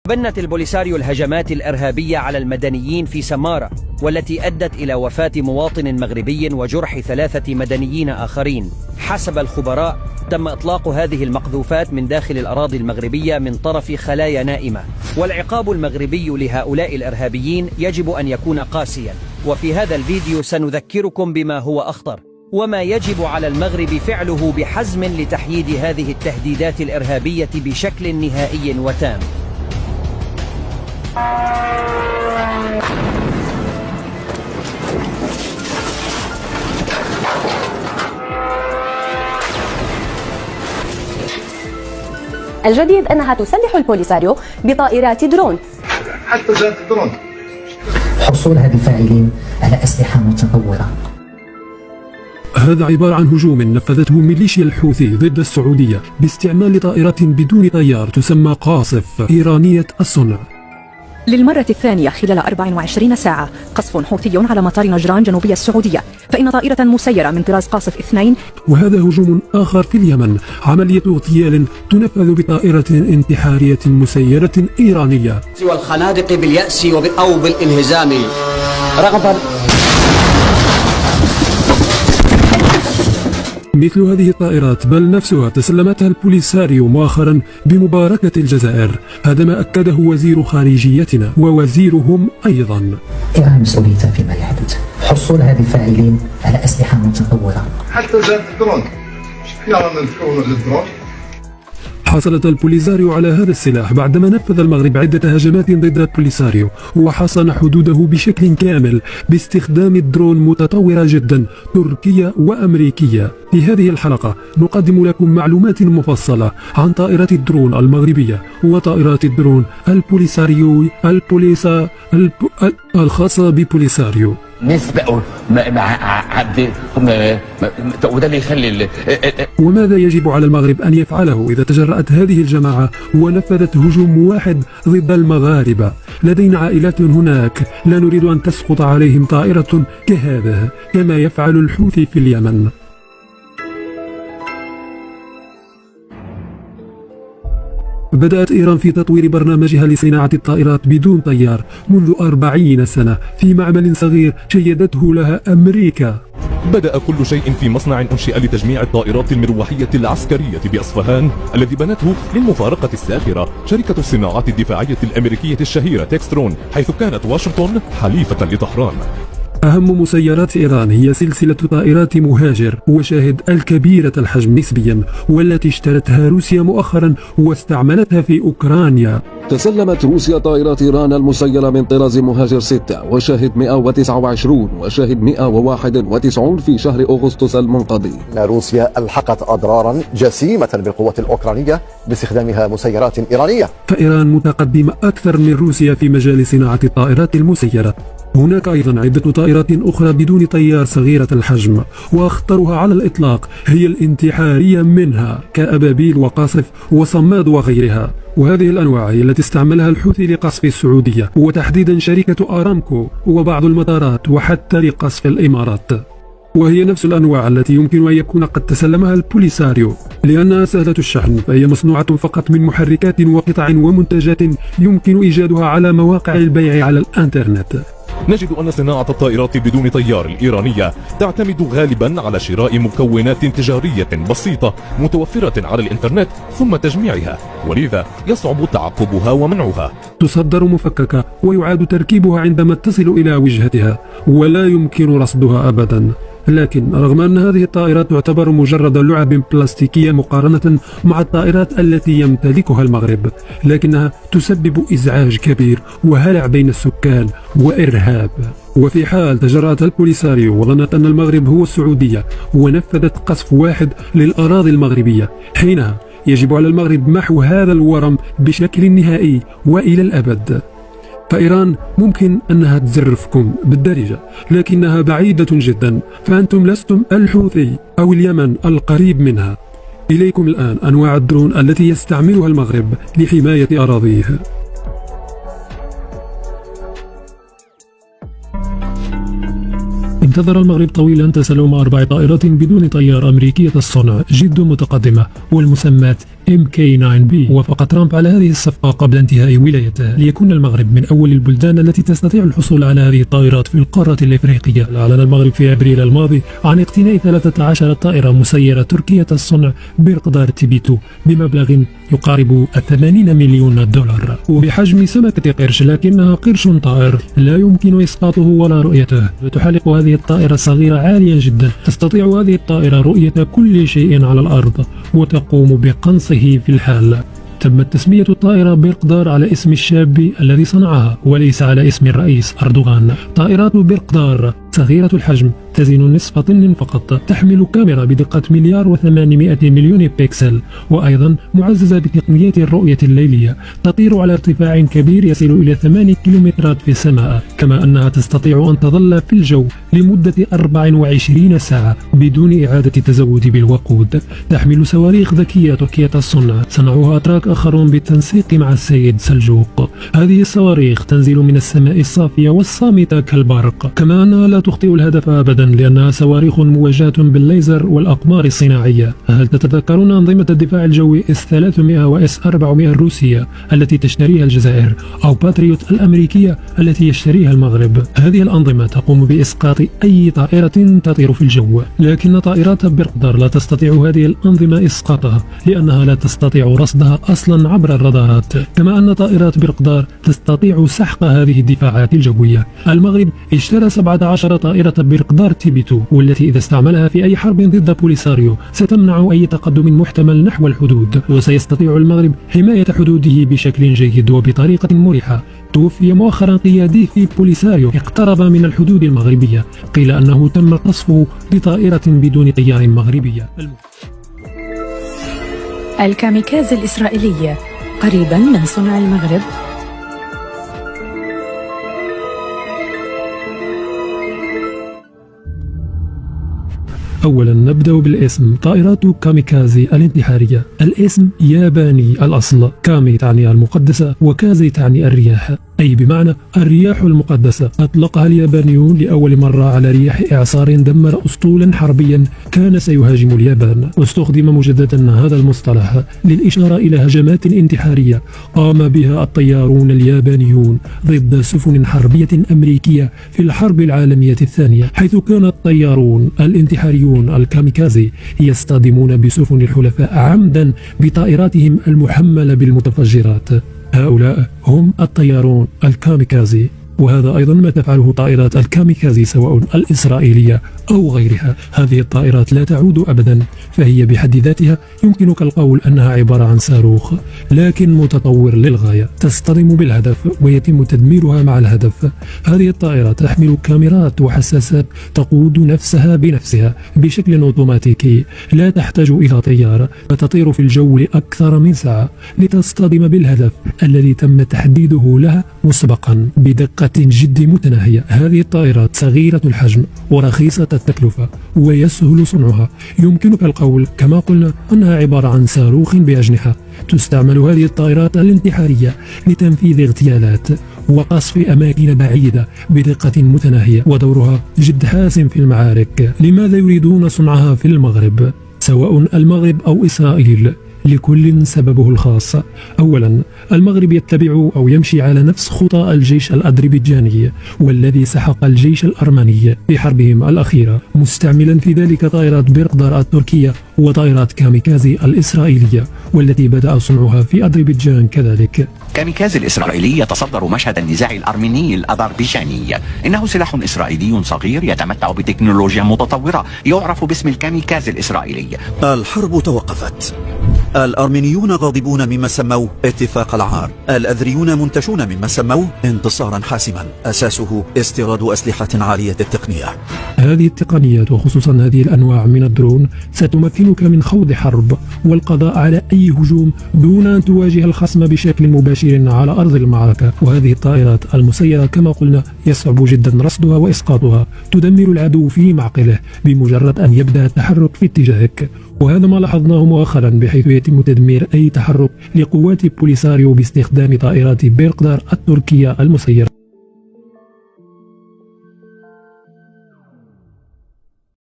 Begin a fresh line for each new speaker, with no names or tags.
بنت البوليساريو الهجمات الإرهابية على المدنيين في سمارة، والتي أدت إلى وفاة مواطن مغربي وجرح 3 مدنيين آخرين. حسب الخبراء تم إطلاق هذه المقذوفات من داخل الأراضي المغربية من طرف خلايا نائمة، والعقاب المغربي لهؤلاء الإرهابيين يجب أن يكون قاسيا. وفي هذا الفيديو سنذكركم بما هو أخطر وما يجب على المغرب فعله بحزم لتحييد هذه التهديدات الإرهابية بشكل نهائي وتام.
الجديد أنها تسلح البوليساريو بطائرات درون.
حتى ذات الدرون.
حصول هذه الفاعلين على أسلحة متطورة.
هذا عبارة عن هجوم نفذته ميليشيا الحوثي ضد السعودية باستعمال طائرات بدون طيار تسمى قاصف إيرانية الصنع.
للمرة الثانية خلال 24 ساعة قصف حوثي على مطار نجران جنوبية السعودية، فإن طائرة مسيرة من طراز قاصف 2.
وهذا هجوم آخر في اليمن، عملية اغتيال تنفذ بطائرة انتحارية مسيرة إيرانية.
والخنادق باليأس أو بالانهزام رغبا.
مثل هذه الطائرات بل نفسها تسلمتها البوليساريو مؤخرا بمباركة الجزائر. هذا ما أكده وزير خارجيتنا ووزيرهم أيضا.
إيران مسؤوليتها فيما يحدث، حصول هذه الفاعلين على أسلحة متطورة.
حتى ذات الدرون. احنا نذكرون الدرون.
حصلت البوليساريو على هذا السلاح بعدما نفذ المغرب عدة هجمات ضد البوليساريو وحصن حدوده بشكل كامل باستخدام الدرون متطورة جدا تركية وأمريكية. في هذه الحلقة نقدم لكم معلومات مفصلة عن طائرات الدرون المغربية وطائرات الدرون البوليساريو الخاصة ببوليساريو.
نسبة وده اللي يخلي
وماذا يجب على المغرب أن يفعله إذا تجرأت هذه الجماعة ونفذت هجوم واحد ضد المغاربة؟ لدينا عائلات هناك، لا نريد أن تسقط عليهم طائرة كهذا كما يفعل الحوثي في اليمن. بدأت إيران في تطوير برنامجها لصناعة الطائرات بدون طيار منذ 40 سنة في معمل صغير شيدته لها أمريكا.
بدأ كل شيء في مصنع أنشئ لتجميع الطائرات المروحية العسكرية بأصفهان، الذي بنته للمفارقة الساخرة شركة الصناعات الدفاعية الأمريكية الشهيرة تكسترون، حيث كانت واشنطن حليفة لطهران.
أهم مسيرات إيران هي سلسلة طائرات مهاجر وشاهد الكبيرة الحجم نسبيا، والتي اشترتها روسيا مؤخرا واستعملتها في أوكرانيا.
تسلمت روسيا طائرات إيران المسيرة من طراز مهاجر 6 وشاهد 129 وشاهد 191 في شهر أغسطس المنقضي.
روسيا ألحقت أضرارا جسيمة بالقوات الأوكرانية باستخدامها مسيرات إيرانية.
فإيران متقدمة أكثر من روسيا في مجال صناعة الطائرات المسيرة. هناك أيضا عدة طائرات أخرى بدون طيار صغيرة الحجم، وأخطرها على الإطلاق هي الانتحارية منها كأبابيل وقاصف وصماد وغيرها. وهذه الأنواع هي التي استعملها الحوثي لقصف السعودية وتحديدا شركة أرامكو وبعض المطارات وحتى لقصف الإمارات. وهي نفس الأنواع التي يمكن أن يكون قد تسلمها البوليساريو، لأنها سهلة الشحن، فهي مصنوعة فقط من محركات وقطع ومنتجات يمكن إيجادها على مواقع البيع على الإنترنت.
نجد أن صناعة الطائرات بدون طيار الإيرانية تعتمد غالبا على شراء مكونات تجارية بسيطة متوفرة على الإنترنت ثم تجميعها، ولذا يصعب تعقبها ومنعها.
تصدر مفككة ويعاد تركيبها عندما تصل إلى وجهتها، ولا يمكن رصدها أبدا. لكن رغم أن هذه الطائرات تعتبر مجرد لعب بلاستيكية مقارنة مع الطائرات التي يمتلكها المغرب، لكنها تسبب إزعاج كبير وهلع بين السكان وإرهاب. وفي حال تجرأت البوليساريو وظنت أن المغرب هو السعودية ونفذت قصف واحد للأراضي المغربية، حينها يجب على المغرب محو هذا الورم بشكل نهائي وإلى الأبد. فإيران ممكن أنها تزرفكم بالدارجة، لكنها بعيدة جدا، فأنتم لستم الحوثي أو اليمن القريب منها. إليكم الآن أنواع الدرون التي يستعملها المغرب لحماية أراضيه. انتظر المغرب طويلا تسلم 4 طائرات بدون طيار أمريكية الصنع جد متقدمة والمسمات MK9B. وافق ترامب على هذه الصفقة قبل انتهاء ولايته ليكون المغرب من أول البلدان التي تستطيع الحصول على هذه الطائرات في القارة الإفريقية. أعلن المغرب في أبريل الماضي عن اقتناء 13 طائرة مسيرة تركية الصنع بمقدار TB2 بمبلغ يقارب 80 مليون دولار وبحجم سمكة قرش، لكنها قرش طائر لا يمكن إسقاطه ولا رؤيته. تحلق هذه الطائرة الصغيرة عاليا جدا، تستطيع هذه الطائرة رؤية كل شيء على الأرض وتقوم بقنصه في الحال. تمت تسمية الطائرة بيرقدار على اسم الشاب الذي صنعها وليس على اسم الرئيس أردوغان. طائرات بيرقدار صغيرة الحجم تزن نصف طن فقط، تحمل كاميرا بدقة 1,800,000,000 بكسل، وأيضا معززة بتقنيات الرؤية الليلية. تطير على ارتفاع كبير يصل إلى 8 كيلومترات في السماء، كما أنها تستطيع أن تظل في الجو لمدة 24 ساعة بدون إعادة تزود بالوقود. تحمل صواريخ ذكية تركية الصنع، صنعوها أتراك آخرون بالتنسيق مع السيد سلجوق. هذه الصواريخ تنزل من السماء الصافية والصامتة كالبرق، كما أنها لا تخطئ الهدف أبدا لأنها صواريخ موجهة بالليزر والأقمار الصناعية. هل تتذكرون أنظمة الدفاع الجوي S-300 و S-400 الروسية التي تشتريها الجزائر، أو باتريوت الأمريكية التي يشتريها المغرب؟ هذه الأنظمة تقوم بإسقاط أي طائرة تطير في الجو، لكن طائرات بيرقدار لا تستطيع هذه الأنظمة إسقاطها لأنها لا تستطيع رصدها أصلا عبر الرادارات، كما أن طائرات بيرقدار تستطيع سحق هذه الدفاعات الجوية. المغرب اشترى 17 طائرة بيرقدار TB2، والتي إذا استعملها في أي حرب ضد بوليساريو ستمنع أي تقدم محتمل نحو الحدود، وسيستطيع المغرب حماية حدوده بشكل جيد وبطريقة مريحة. توفي مؤخرا قيادي في بوليساريو اقترب من الحدود المغربية، قيل أنه تم قصفه بطائرة بدون طيار مغربية.
الكاميكازي الإسرائيلية قريبا من صنع المغرب.
أولا نبدأ بالاسم. طائرات كاميكازي الانتحارية. الاسم ياباني الأصل، كامي تعني المقدسة وكازي تعني الرياح، أي بمعنى الرياح المقدسة. أطلقها اليابانيون لأول مرة على رياح إعصار دمر أسطولا حربيا كان سيهاجم اليابان. واستخدم مجددا هذا المصطلح للإشارة إلى هجمات انتحارية قام بها الطيارون اليابانيون ضد سفن حربية أمريكية في الحرب العالمية الثانية، حيث كان الطيارون الانتحاريون الكاميكازي يصطدمون بسفن الحلفاء عمدا بطائراتهم المحملة بالمتفجرات. هؤلاء هم الطيارون الكاميكازي، وهذا أيضا ما تفعله طائرات الكاميكازي سواء الإسرائيلية أو غيرها. هذه الطائرات لا تعود أبدا، فهي بحد ذاتها يمكنك القول أنها عبارة عن صاروخ، لكن متطور للغاية، تصطدم بالهدف ويتم تدميرها مع الهدف. هذه الطائرة تحمل كاميرات وحساسات تقود نفسها بنفسها بشكل أوتوماتيكي، لا تحتاج إلى طيار، فتطير في الجو لأكثر من ساعة لتصطدم بالهدف الذي تم تحديده لها مسبقا بدقة جد متناهية. هذه الطائرات صغيرة الحجم ورخيصة التكلفة ويسهل صنعها. يمكنك القول كما قلنا أنها عبارة عن صاروخ بأجنحة. تستعمل هذه الطائرات الانتحارية لتنفيذ اغتيالات وقصف أماكن بعيدة بدقة متناهية، ودورها جد حاسم في المعارك. لماذا يريدون صنعها في المغرب؟ سواء المغرب أو إسرائيل، لكل سببه الخاص. أولا، المغرب يتبع أو يمشي على نفس خطى الجيش الأذربيجاني والذي سحق الجيش الأرمني في حربهم الأخيرة، مستعملا في ذلك طائرات بيرقدار التركية وطائرات كاميكازي الإسرائيلية والتي بدأ صنعها في أذربيجان كذلك.
كاميكازي الإسرائيلي يتصدر مشهد النزاع الأرميني الأذربيجاني. إنه سلاح إسرائيلي صغير يتمتع بتكنولوجيا متطورة يعرف باسم الكاميكازي الإسرائيلي.
الحرب توقفت. الأرمينيون غاضبون مما سموه اتفاق العار، الأذريون منتشون مما سموه انتصارا حاسما أساسه استيراد أسلحة عالية التقنية.
هذه التقنيات وخصوصا هذه الأنواع من الدرون ستمكنك من خوض حرب والقضاء على أي هجوم دون أن تواجه الخصم بشكل مباشر على أرض المعركة. وهذه الطائرات المسيرة كما قلنا يصعب جدا رصدها وإسقاطها، تدمر العدو في معقله بمجرد أن يبدأ التحرك في اتجاهك، وهذا ما لاحظناه مؤخرا بحيث يتم تدمير أي تحرك لقوات بوليساريو باستخدام طائرات بيرقدار التركية المسيرة.